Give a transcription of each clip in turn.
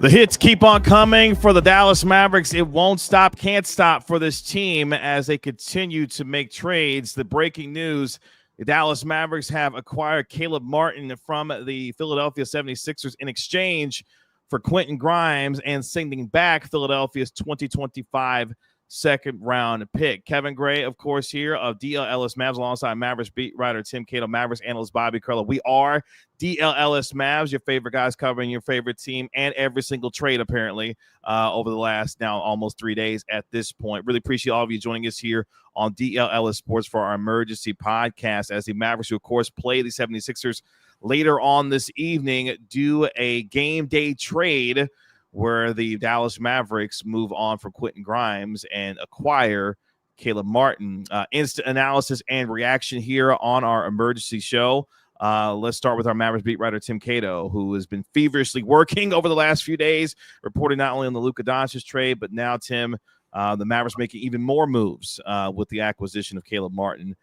The hits keep on coming for the Dallas Mavericks. It won't stop, can't stop for this team as they continue to make trades. The breaking news, the Dallas Mavericks have acquired Caleb Martin from the Philadelphia 76ers in exchange for Quentin Grimes and sending back Philadelphia's 2025 second-round pick. Kevin Gray, of course, here of DLLS Mavs alongside Mavericks beat writer Tim Cato, Mavericks analyst Bobby Curla. We are DLLS Mavs, your favorite guys covering your favorite team and every single trade, apparently, over the last now almost 3 days at this point. Really appreciate all of you joining us here on DLLS Sports for our emergency podcast as the Mavericks, who, of course, play the 76ers later on this evening, do a game day trade where the Dallas Mavericks move on from Quentin Grimes and acquire Caleb Martin. Instant analysis and reaction here on our emergency show. Let's start with our Mavericks beat writer, Tim Cato, who has been feverishly working over the last few days, reporting not only on the Luka Doncic trade, but now, Tim, the Mavericks making even more moves with the acquisition of Caleb Martin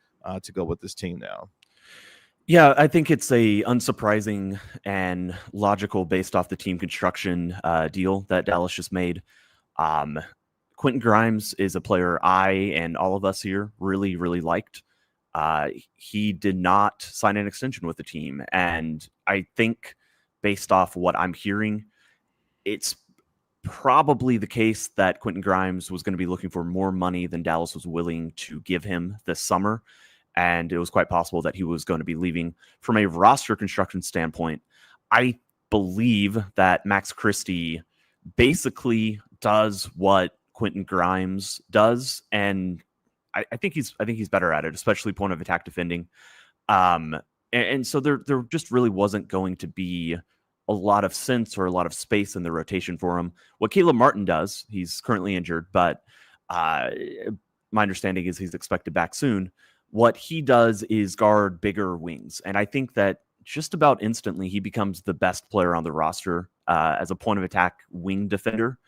to go with this team now. Yeah, I think it's a unsurprising and logical based off the team construction deal that Dallas just made. Quentin Grimes is a player I and all of us here really, really liked. He did not sign an extension with the team. And I think based off what I'm hearing, it's probably the case that Quentin Grimes was going to be looking for more money than Dallas was willing to give him this summer. And it was quite possible that he was going to be leaving. From a roster construction standpoint, I believe that Max Christie basically does what Quentin Grimes does, and I think he's better at it, especially point of attack defending. And so there just really wasn't going to be a lot of sense or a lot of space in the rotation for him. What Caleb Martin does, he's currently injured, but my understanding is he's expected back soon. What he does is guard bigger wings. And I think that just about instantly he becomes the best player on the roster as a point of attack wing defender.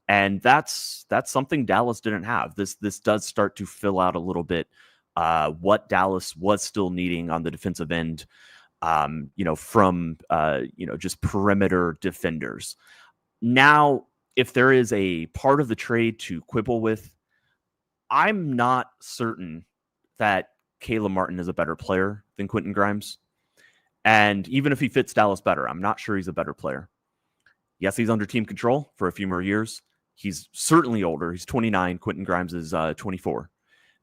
And that's something Dallas didn't have. This does start to fill out a little bit what Dallas was still needing on the defensive end, from just perimeter defenders. Now, if there is a part of the trade to quibble with, I'm not certain that Caleb Martin is a better player than Quentin Grimes. And even if he fits Dallas better, I'm not sure he's a better player. Yes, he's under team control for a few more years. He's certainly older. He's 29. Quentin Grimes is 24.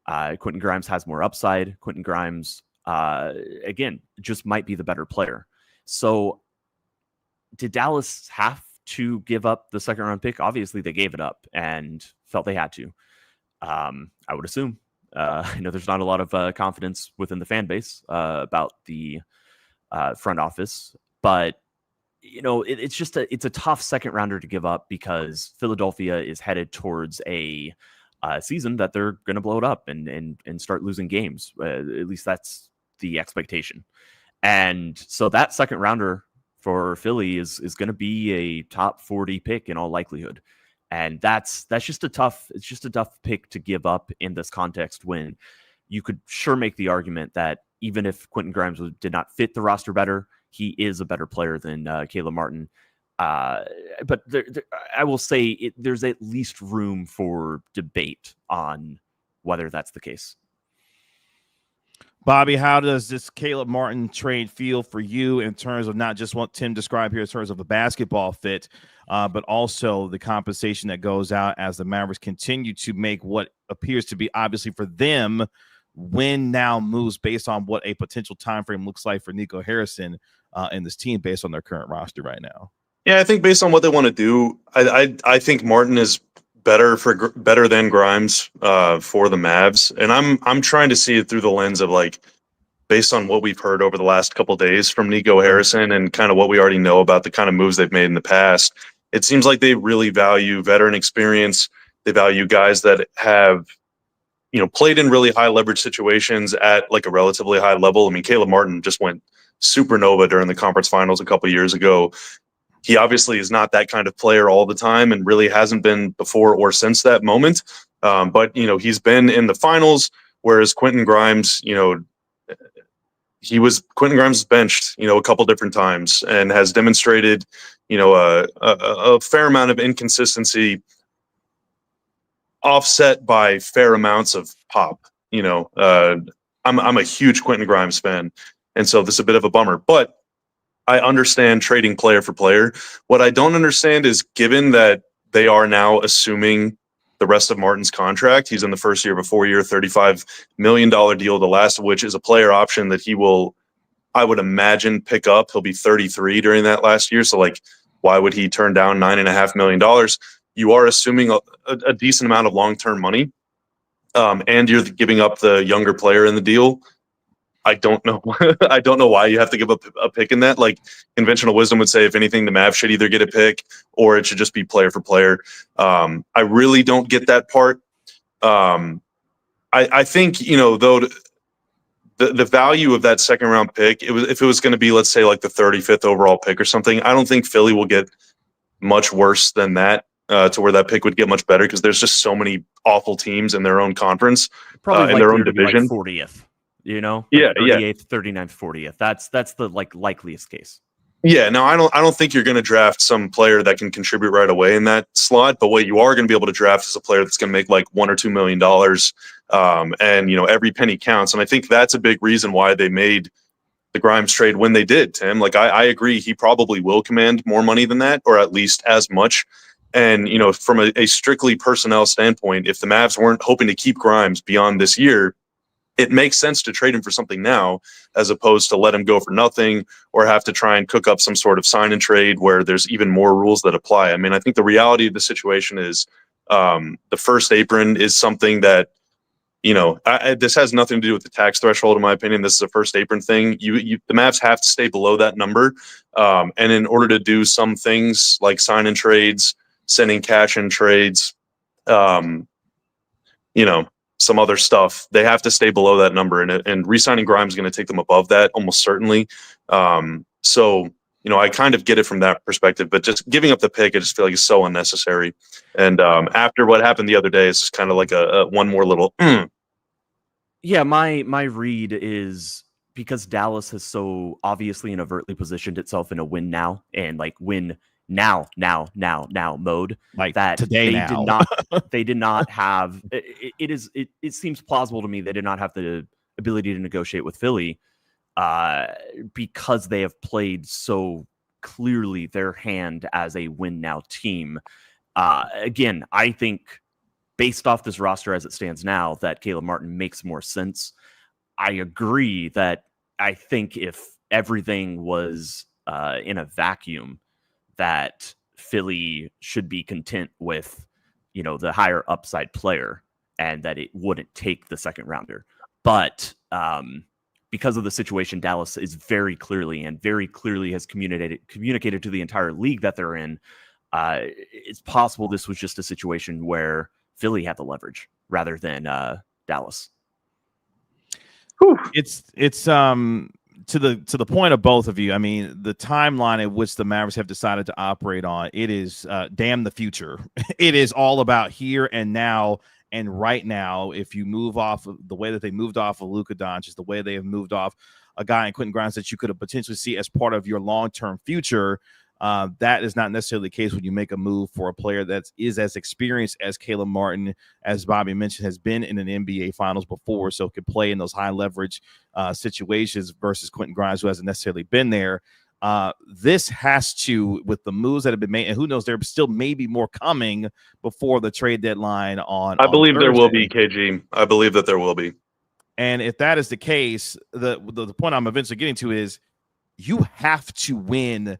Quentin Grimes has more upside. Quentin Grimes, again, just might be the better player. So did Dallas have to give up the second round pick? Obviously, they gave it up and felt they had to. I would assume. I know there's not a lot of confidence within the fan base about the front office, but it's a tough second rounder to give up because Philadelphia is headed towards a season that they're going to blow it up and start losing games. At least that's the expectation. And so that second rounder for Philly is going to be a top 40 pick in all likelihood. And that's just a tough pick to give up in this context when you could sure make the argument that even if Quentin Grimes did not fit the roster better, he is a better player than Caleb Martin. But I will say there's at least room for debate on whether that's the case. Bobby, how does this Caleb Martin trade feel for you in terms of not just what Tim described here in terms of the basketball fit, but also the compensation that goes out as the Mavericks continue to make what appears to be, obviously for them, win now moves based on what a potential time frame looks like for Nico Harrison and this team based on their current roster right now? Yeah, I think based on what they want to do, I think Martin is better than Grimes for the Mavs, and I'm trying to see it through the lens of like based on what we've heard over the last couple of days from Nico Harrison and kind of what we already know about the kind of moves they've made in the past, it seems like they really value veteran experience. They value guys that have, played in really high leverage situations at like a relatively high level. I mean, Caleb Martin just went supernova during the conference finals a couple of years ago. He obviously is not that kind of player all the time and really hasn't been before or since that moment. But, he's been in the finals, whereas Quentin Grimes, Quentin Grimes is benched, a couple different times and has demonstrated, a fair amount of inconsistency offset by fair amounts of pop. I'm a huge Quentin Grimes fan, and so this is a bit of a bummer, but I understand trading player for player. What I don't understand is, given that they are now assuming the rest of Martin's contract, he's in the first year of a 4-year, $35 million deal, the last of which is a player option that he will, I would imagine, pick up. He'll be 33 during that last year. So why would he turn down $9.5 million? You are assuming a decent amount of long-term money, and you're giving up the younger player in the deal. I don't know. I don't know why you have to give up a pick in that. Like, conventional wisdom would say, if anything, the Mavs should either get a pick or it should just be player for player. I really don't get that part. I think, though, the value of that second round pick, if it was going to be, let's say, like the 35th overall pick or something, I don't think Philly will get much worse than that, to where that pick would get much better, because there's just so many awful teams in their own conference, Probably in their own division. 40th. Like yeah, 38th, 39th, 40th. That's the likeliest case. Yeah, no, I don't think you're going to draft some player that can contribute right away in that slot. But what you are going to be able to draft is a player that's going to make like $1 or $2 million, and every penny counts. And I think that's a big reason why they made the Grimes trade when they did. Tim, like I agree, he probably will command more money than that, or at least as much. And from a strictly personnel standpoint, if the Mavs weren't hoping to keep Grimes beyond this year, it makes sense to trade him for something now, as opposed to let him go for nothing or have to try and cook up some sort of sign and trade where there's even more rules that apply. I mean, I think the reality of the situation is, the first apron is something that, this has nothing to do with the tax threshold, in my opinion. This is a first apron thing. The Mavs have to stay below that number. And in order to do some things like sign and trades, sending cash in trades, some other stuff, they have to stay below that number, and re-signing Grimes is going to take them above that almost certainly. So I kind of get it from that perspective, but just giving up the pick, I just feel like it's so unnecessary. And after what happened the other day, it's just kind of like a one more little. Yeah, my read is, because Dallas has so obviously and overtly positioned itself in a win now and like win now mode, like that today they now. did not have it seems plausible to me they did not have the ability to negotiate with Philly, because they have played so clearly their hand as a win now team. Again, I think based off this roster as it stands now, that Caleb Martin makes more sense. I agree that I think if everything was in a vacuum, that Philly should be content with, the higher upside player, and that it wouldn't take the second rounder. But because of the situation Dallas is very clearly has communicated to the entire league that they're in, it's possible this was just a situation where Philly had the leverage rather than Dallas. Whew. It's to the point of both of you. I mean, the timeline in which the Mavericks have decided to operate on, it is damn the future. It is all about here and now. And right now, if you move off of the way that they moved off of Luka Doncic, the way they have moved off a guy in Quentin Grimes that you could have potentially see as part of your long-term future, that is not necessarily the case when you make a move for a player that is as experienced as Caleb Martin, as Bobby mentioned, has been in an NBA Finals before, so could play in those high leverage situations versus Quentin Grimes, who hasn't necessarily been there. This has to, with the moves that have been made, and who knows, there still may be more coming before the trade deadline I believe there will be, KG. I believe that there will be. And if that is the case, the point I'm eventually getting to is you have to win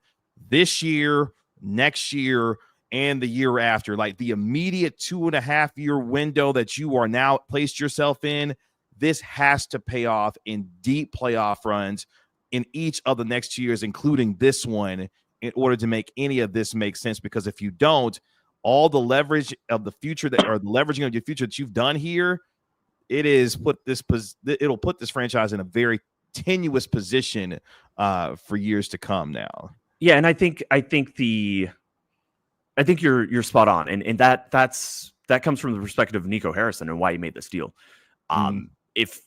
this year, next year, and the year after. Like the immediate 2.5 year window that you are now placed yourself in, this has to pay off in deep playoff runs in each of the next 2 years, including this one, in order to make any of this make sense. Because if you don't, all the leverage of the future or the leveraging of your future that you've done here, it'll put this franchise in a very tenuous position for years to come now. Yeah, and I think you're spot on, and that comes from the perspective of Nico Harrison and why he made this deal. If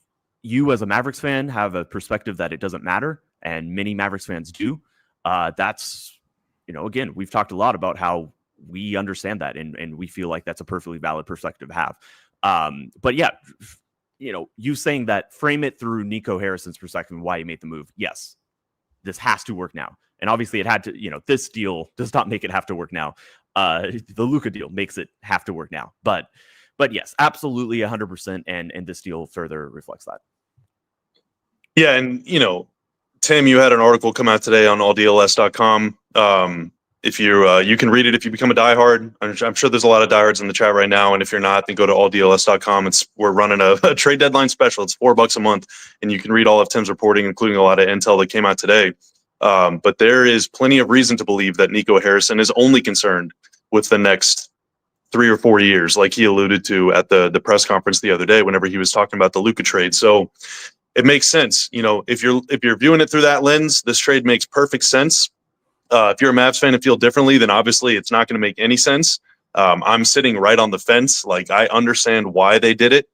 you as a Mavericks fan have a perspective that it doesn't matter, and many Mavericks fans do, that's, again, we've talked a lot about how we understand that, and we feel like that's a perfectly valid perspective to have. But yeah, you saying that, frame it through Nico Harrison's perspective and why he made the move. Yes, this has to work now. And obviously it had to, this deal does not make it have to work now. The Luka deal makes it have to work now. But yes, absolutely 100%. And this deal further reflects that. Yeah. And, Tim, you had an article come out today on ALLDLS.com. If you can read it if you become a diehard. I'm sure there's a lot of diehards in the chat right now. And if you're not, then go to ALLDLS.com. We're running a trade deadline special. It's $4 a month. And you can read all of Tim's reporting, including a lot of intel that came out today. But there is plenty of reason to believe that Nico Harrison is only concerned with the next 3 or 4 years, like he alluded to at the press conference the other day whenever he was talking about the Luka trade. So it makes sense. If you're viewing it through that lens, this trade makes perfect sense. If you're a Mavs fan and feel differently, then obviously it's not going to make any sense. I'm sitting right on the fence. Like, I understand why they did it.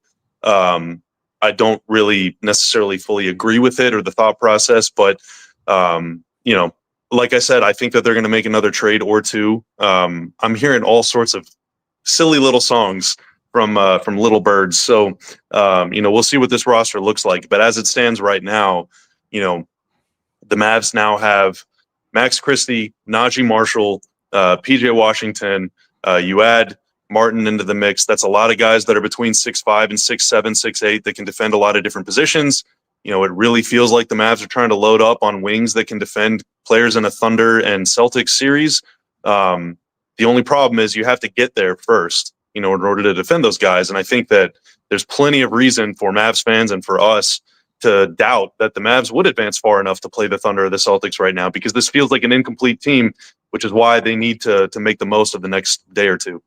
I don't really necessarily fully agree with it or the thought process, but like I said, I think that they're going to make another trade or two. I'm hearing all sorts of silly little songs from Little Birds. So, we'll see what this roster looks like. But as it stands right now, the Mavs now have Max Christie, Najee Marshall, PJ Washington. You add Martin into the mix. That's a lot of guys that are between 6'5" and 6'7", 6'8" that can defend a lot of different positions. It really feels like the Mavs are trying to load up on wings that can defend players in a Thunder and Celtics series. The only problem is you have to get there first, in order to defend those guys. And I think that there's plenty of reason for Mavs fans and for us to doubt that the Mavs would advance far enough to play the Thunder or the Celtics right now, because this feels like an incomplete team, which is why they need to make the most of the next day or two.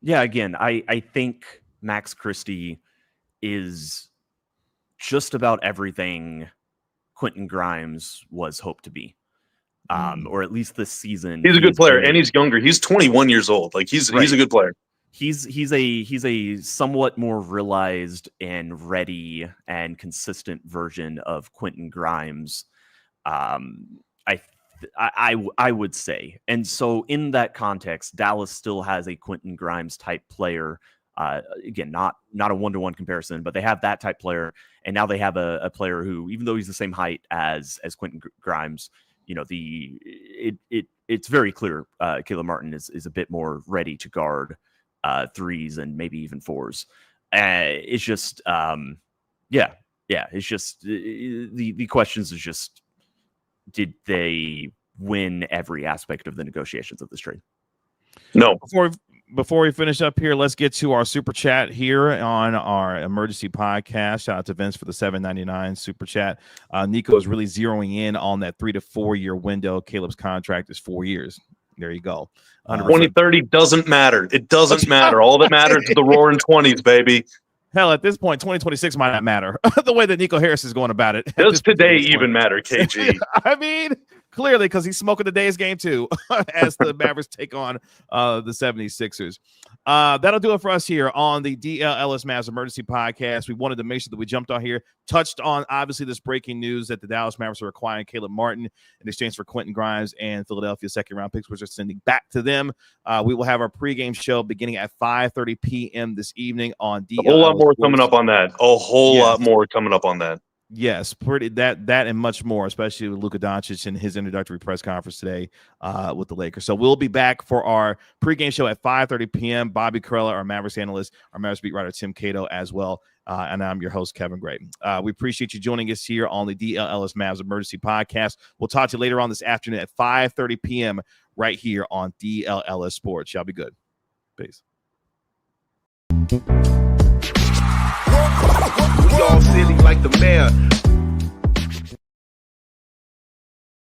Yeah, again, I think Max Christie is just about everything Quentin Grimes was hoped to be, or at least this season. He's a good player, and he's younger. He's 21 years old. Like, he's a good player. He's a somewhat more realized and ready and consistent version of Quentin Grimes. I would say. And so in that context, Dallas still has a Quentin Grimes type player. Again, not a one-to-one comparison, but they have that type player. And now they have a player who, even though he's the same height as Quentin Grimes, it's very clear Caleb Martin is a bit more ready to guard threes and maybe even fours. It's just, it's just the questions is just, did they win every aspect of the negotiations of this trade? No. Before we finish up here, let's get to our super chat here on our emergency podcast. Shout out to Vince for the $7.99 super chat. Nico is really zeroing in on that 3 to 4 year window. Caleb's contract is 4 years. There you go. 2030 doesn't matter. It doesn't matter. All that matters is the roaring 20s, baby. Hell, at this point, 2026 might not matter. The way that Nico Harris is going about it. Does today even matter, KG? I mean, clearly, because he's smoking today's game too, as the Mavericks take on the 76ers. That'll do it for us here on the DLLS Mavs Emergency Podcast. We wanted to make sure that we jumped on here, touched on, obviously, this breaking news that the Dallas Mavericks are acquiring Caleb Martin in exchange for Quentin Grimes and Philadelphia second-round picks, which are sending back to them. We will have our pregame show beginning at 5:30 p.m. this evening on DLLS. A whole lot more coming up on that. A whole lot more coming up on that. Yes, pretty that and much more, especially with Luka Doncic and his introductory press conference today with the Lakers. So we'll be back for our pregame show at 5:30 p.m. Bobby Carella, our Mavericks analyst, our Mavericks beat writer Tim Cato as well, and I'm your host Kevin Gray. We appreciate you joining us here on the DLLS Mavs Emergency Podcast. We'll talk to you later on this afternoon at 5:30 p.m. right here on DLLS Sports. Y'all be good. Peace. city like the mayor.